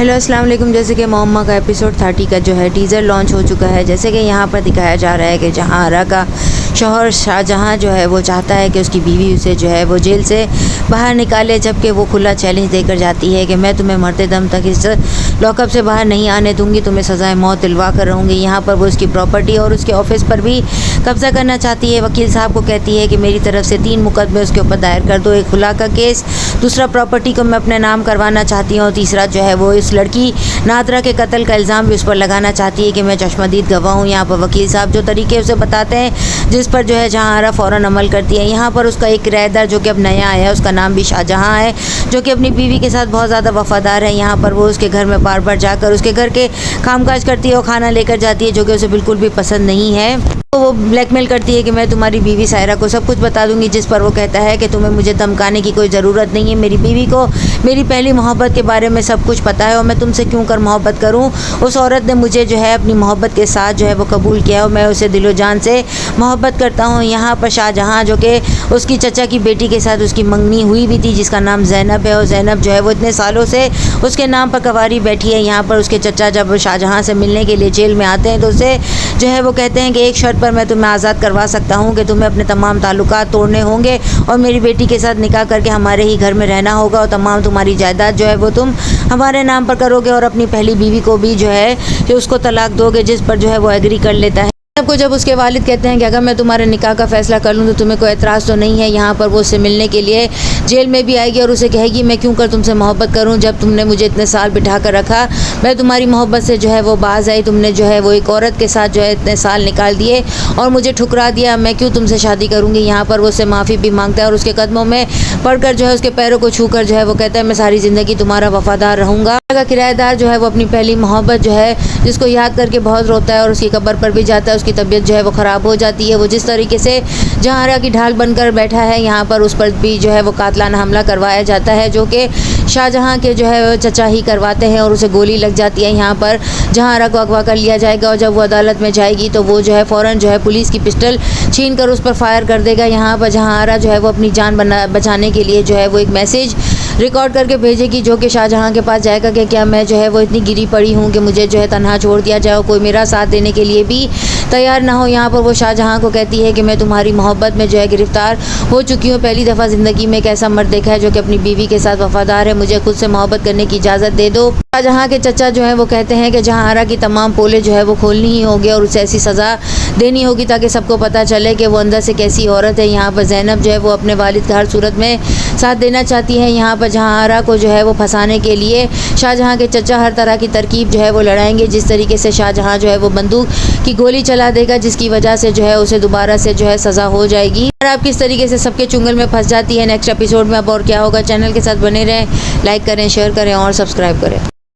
Hello अस्सलाम वालेकुम। जैसे कि मोहम्मा का एपिसोड 30 का जो है टीज़र लॉन्च हो चुका है। जैसे कि यहाँ पर दिखाया जा रहा है कि जहाँ आरा का शौहर शाहजहाँ जो है वो चाहता है कि उसकी बीवी उसे जो है वो जेल से बाहर निकाले, जबकि वो खुला चैलेंज देकर जाती है कि मैं तुम्हें मरते दम तक इस लॉकअप से बाहर नहीं आने दूंगी, तुम्हें सज़ाए मौत दिलवा कर रहूँगी। यहाँ पर वो उसकी प्रॉपर्टी और उसके ऑफिस पर भी कब्ज़ा करना चाहती है। वकील साहब को कहती है कि मेरी तरफ से 3 मुकदमे उसके ऊपर दायर कर दो, एक खुला का केस, दूसरा प्रॉपर्टी को मैं अपने नाम करवाना चाहती हूँ, और तीसरा जो है वो इस लड़की नादरा के कत्ल का इल्ज़ाम भी उस पर लगाना चाहती है कि मैं चश्मदीद गवाह हूँ। यहाँ पर वकील साहब जो तरीके उसे बताते हैं, जिस पर जो है जहाँ आरा फ़ौरन अमल करती है। यहाँ पर उसका एक किराएदार जो कि अब नया आया है, उसका नाम भी शाहजहाँ है, जो कि अपनी बीवी के साथ बहुत ज़्यादा वफ़ादार है। यहाँ पर वो उसके घर में बार बार जाकर उसके घर के कामकाज करती है और खाना लेकर जाती है, जो कि उसे बिल्कुल भी पसंद नहीं है। तो वो ब्लैकमेल करती है कि मैं तुम्हारी बीवी सायरा को सब कुछ बता दूंगी, जिस पर वो कहता है कि तुम्हें मुझे धमकाने की कोई ज़रूरत नहीं है, मेरी बीवी को मेरी पहली मोहब्बत के बारे में सब कुछ पता है और मैं तुमसे क्यों कर मोहब्बत करूं। उस औरत ने मुझे जो है अपनी मोहब्बत के साथ जो है वो कबूल किया और मैं उसे दिलो जान से मोहब्बत करता हूं। यहाँ पर शाहजहाँ जो कि उसकी चचा की बेटी के साथ उसकी मंगनी हुई भी थी, जिसका नाम ज़ैनब है, और ज़ैनब जो है वो इतने सालों से उसके नाम पर कवारी बैठी है। यहाँ पर उसके चचा जब शाहजहाँ से मिलने के लिए जेल में आते हैं तो उसे जो है वो कहते हैं कि एक शर्त पर मैं तुम्हें आज़ाद करवा सकता हूँ कि तुम्हें अपने तमाम ताल्लुकात तोड़ने होंगे और मेरी बेटी के साथ निकाह करके हमारे ही घर में रहना होगा, और तमाम तुम्हारी जायदाद जो है वो तुम हमारे नाम पर करोगे, और अपनी पहली बीवी को भी जो है कि उसको तलाक दोगे, जिस पर जो है वो एग्री कर लेता है। को जब उसके वालिद कहते हैं कि अगर मैं तुम्हारे निकाह का फ़ैसला कर लूँ तो तुम्हें कोई एतराज़ तो नहीं है। यहाँ पर वो उससे मिलने के लिए जेल में भी आएगी और उसे कहेगी मैं क्यों कर तुमसे मोहब्बत करूँ, जब तुमने मुझे इतने साल बिठा कर रखा, मैं तुम्हारी मोहब्बत से जो है वो बाज़ आई, तुमने जो है वो एक औरत के साथ जो है इतने साल निकाल दिए और मुझे ठुकरा दिया, मैं क्यों तुमसे शादी करूँगी। यहाँ पर वो उससे माफ़ी भी मांगता है और उसके कदमों में पढ़कर जो है उसके पैरों को छू कर जो है वो कहता है मैं सारी ज़िंदगी तुम्हारा वफ़ादार रहूँगा। का किराएदार जो है वो अपनी पहली मोहब्बत जो है जिसको याद करके बहुत रोता है और उसकी कब्र पर भी जाता है, उसकी तबीयत जो है वो ख़राब हो जाती है। वो जिस तरीके से जहाँ आरा की ढाल बनकर बैठा है, यहाँ पर उस पर भी जो है वो कातलाना हमला करवाया जाता है, जो कि शाहजहाँ के जो है चचा ही करवाते हैं और उसे गोली लग जाती है। यहाँ पर जहाँ आरा को अगवा कर लिया जाएगा और जब वो अदालत में जाएगी तो वो जो है फ़ौरन जो है पुलिस की पिस्टल छीन कर उस पर फायर कर देगा। यहाँ पर जहाँ आरा जो है वो अपनी जान बचाने के लिए जो है वो एक मैसेज रिकॉर्ड करके भेजेगी, जो कि शाहजहाँ के पास जाएगा कि क्या मैं जो है वो इतनी गिरी पड़ी हूँ कि मुझे जो है तन्हा छोड़ दिया जाए, कोई मेरा साथ देने के लिए भी तैयार ना हो। यहाँ पर वो शाहजहाँ को कहती है कि मैं तुम्हारी मोहब्बत में जो है गिरफ़्तार हो चुकी हूँ, पहली दफ़ा ज़िंदगी में एक ऐसा मर्द देखा है जो कि अपनी बीवी के साथ वफ़ादार है, मुझे खुद से मोहब्बत करने की इजाज़त दे दो। शाहजहाँ के चचा जो है वो कहते हैं कि जहाँ आरा की तमाम पोलें जो है वो खोलनी ही होगी और उसे ऐसी सज़ा देनी होगी ताकि सबको पता चले कि वो अंदर से कैसी औरत है। यहाँ पर ज़ैनब जो है वो अपने वालिद का हर सूरत में साथ देना चाहती है। यहाँ पर जहाँ आरा को जो है वो फंसाने के लिए शाहजहाँ के चचा हर तरह की तरकीब जो है वो लड़ाएंगे, जिस तरीके से शाहजहाँ जो है वो बंदूक की गोली चला देगा, जिसकी वजह से जो है उसे दोबारा से जो है सज़ा हो जाएगी। और आप किस तरीके से सबके चुंगल में फंस जाती है नेक्स्ट एपिसोड में अब और क्या होगा। चैनल के साथ बने रहें, लाइक करें, शेयर करें और सब्सक्राइब करें।